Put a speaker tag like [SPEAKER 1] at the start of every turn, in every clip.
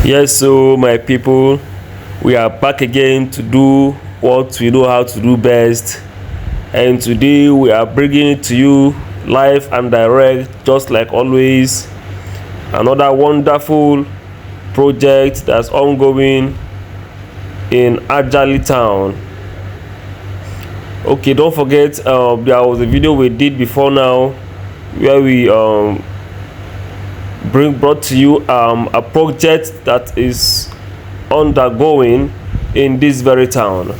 [SPEAKER 1] Yes, so my people, we are back again to do what we know how to do best, and today we are bringing it to you live and direct, just like always. Another wonderful project that's ongoing in Ajalli town. Okay, don't forget, there was a video we did before now where we brought to you a project that is undergoing in this very town,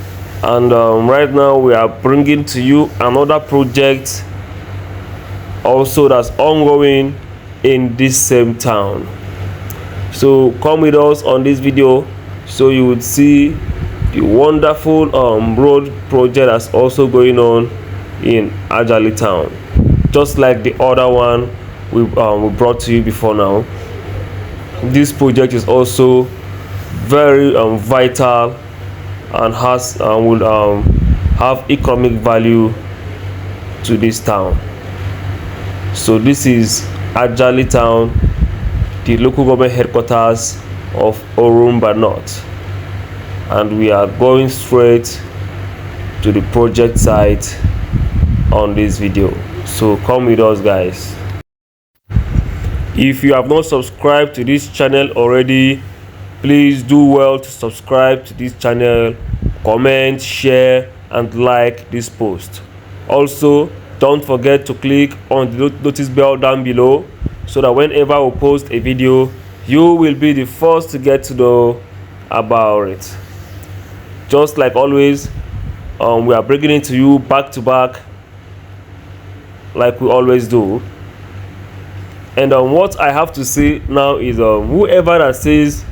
[SPEAKER 1] and right now we are bringing to you another project also that's ongoing in this same town. So come with us on this video so you would see the wonderful road project that's also going on in Ajalli town, just like the other one we brought to you before now. This project is also very vital and has will have economic value to this town. So this is Ajalli town, the local government headquarters of Orumba North, and we are going straight to the project site on this video. So come with us, guys. If you have not subscribed to this channel already, please do well to subscribe to this channel, comment, share and like this post. Also, don't forget to click on the notice bell down below so that whenever we post a video, you will be the first to get to know about it. Just like always, we are bringing it to you back to back like we always do. And what I have to say now is whoever that says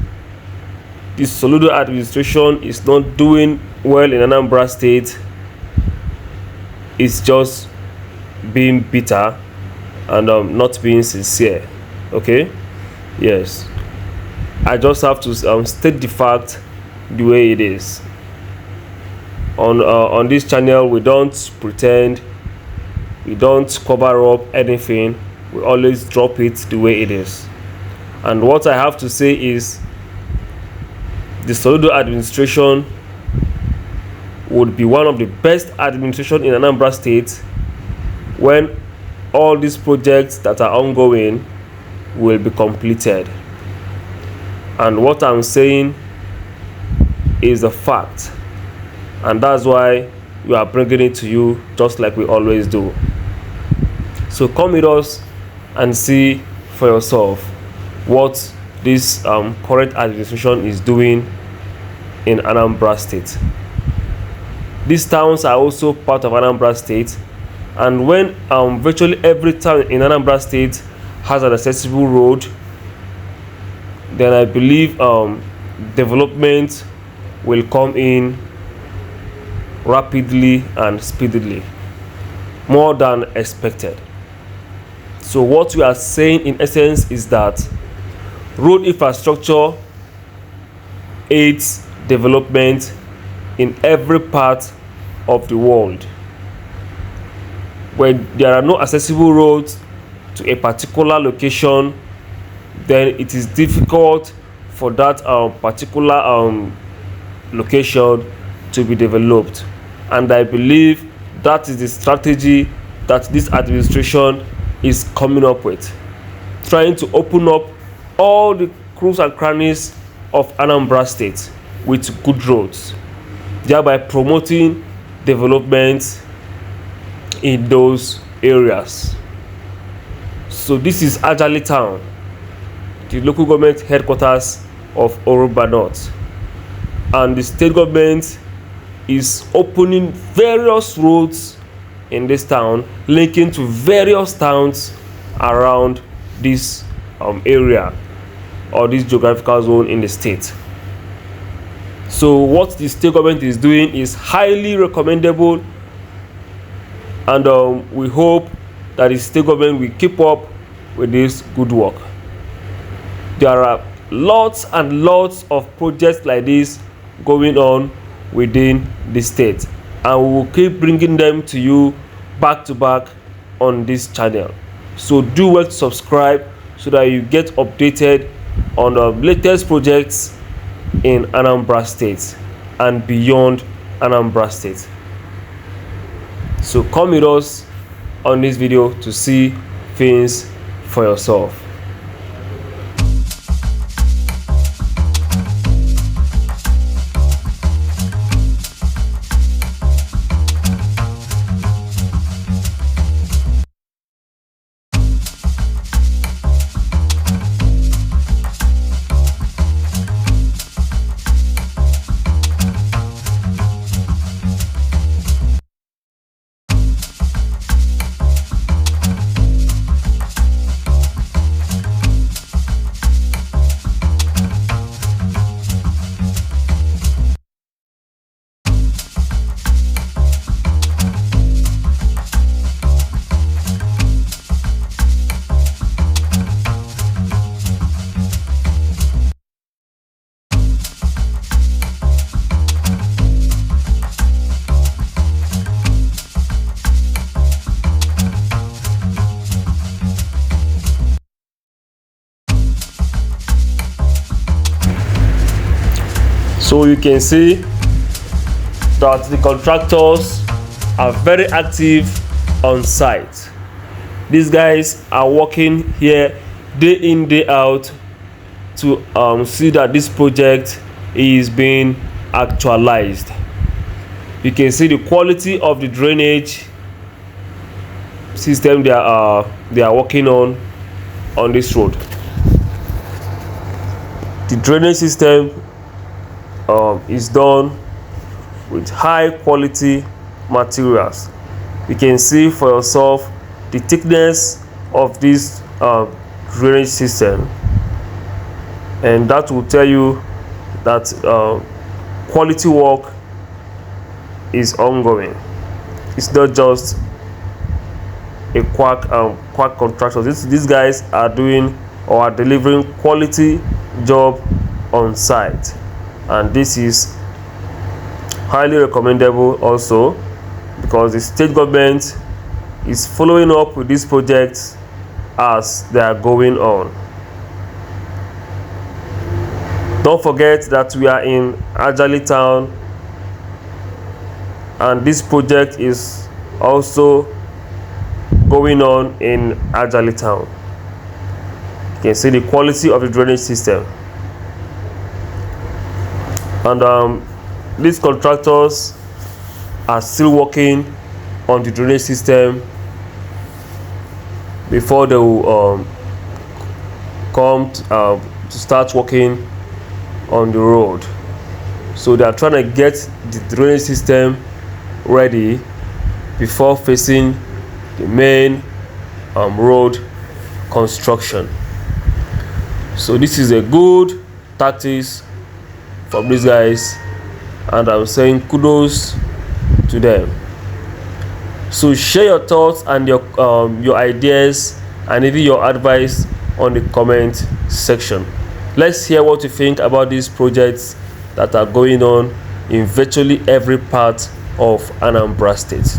[SPEAKER 1] the Soludo administration is not doing well in Anambra State is just being bitter and not being sincere. Okay, yes, I just have to state the fact the way it is. On this channel, we don't pretend, we don't cover up anything. We always drop it the way it is. And what I have to say is the Soludo administration would be one of the best administration in Anambra State when all these projects that are ongoing will be completed. And what I'm saying is a fact, and that's why we are bringing it to you just like we always do. So come with us and see for yourself what this current administration is doing in Anambra State. These towns are also part of Anambra State, and when virtually every town in Anambra State has an accessible road, then I believe development will come in rapidly and speedily, more than expected. So what we are saying in essence is that road infrastructure aids development in every part of the world. When there are no accessible roads to a particular location, then it is difficult for that particular location to be developed. And I believe that is the strategy that this administration is coming up with, trying to open up all the crooks and crannies of Anambra State with good roads, thereby promoting development in those areas. So this is Ajalli town, the local government headquarters of Orumba North, and the state government is opening various roads in this town, linking to various towns around this area or this geographical zone in the state. So what the state government is doing is highly recommendable, and we hope that the state government will keep up with this good work. There are lots and lots of projects like this going on within the state, and we will keep bringing them to you back to back on this channel. So do well to subscribe so that you get updated on the latest projects in Anambra State and beyond Anambra State. So come with us on this video to see things for yourself. So you can see that the contractors are very active on site. These guys are working here day in, day out to see that this project is being actualized. You can see the quality of the drainage system they are working on this road. The drainage system is done with high quality materials. You can see for yourself the thickness of this drainage system, and that will tell you that quality work is ongoing. It's not just a quack contractor. These guys are doing or are delivering quality job on site, and this is highly recommendable also because the state government is following up with these projects as they are going on. Don't forget that we are in Ajalli town, and this project is also going on in Ajalli town. You can see the quality of the drainage system. And these contractors are still working on the drainage system before they will come to start working on the road. So they are trying to get the drainage system ready before facing the main road construction. So this is a good tactics from these guys, and I'm saying kudos to them. So share your thoughts and your ideas and even your advice on the comment section. Let's hear what you think about these projects that are going on in virtually every part of Anambra State.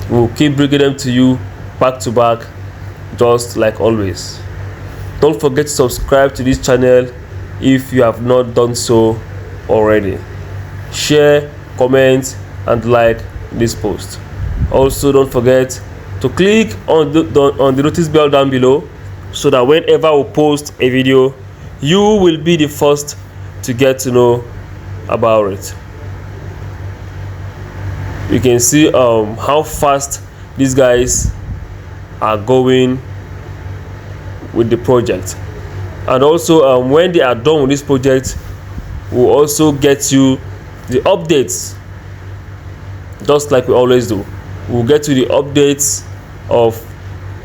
[SPEAKER 1] We'll keep bringing them to you back to back, just like always. Don't forget to subscribe to this channel if you have not done so already. Share, comment, and like this post. Also, don't forget to click on the notice bell down below so that whenever we post a video, you will be the first to get to know about it. You can see how fast these guys are going with the project, and also when they are done with this project, we'll also get you the updates, just like we always do. We'll get you the updates of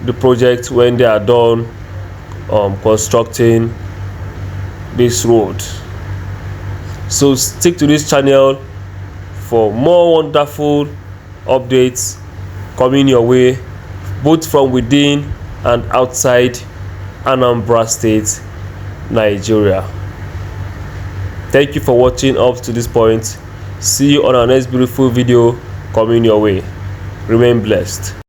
[SPEAKER 1] the project when they are done constructing this road. So stick to this channel for more wonderful updates coming your way, both from within and outside Anambra State, Nigeria. Thank you for watching up to this point. See you on our next beautiful video coming your way. Remain blessed.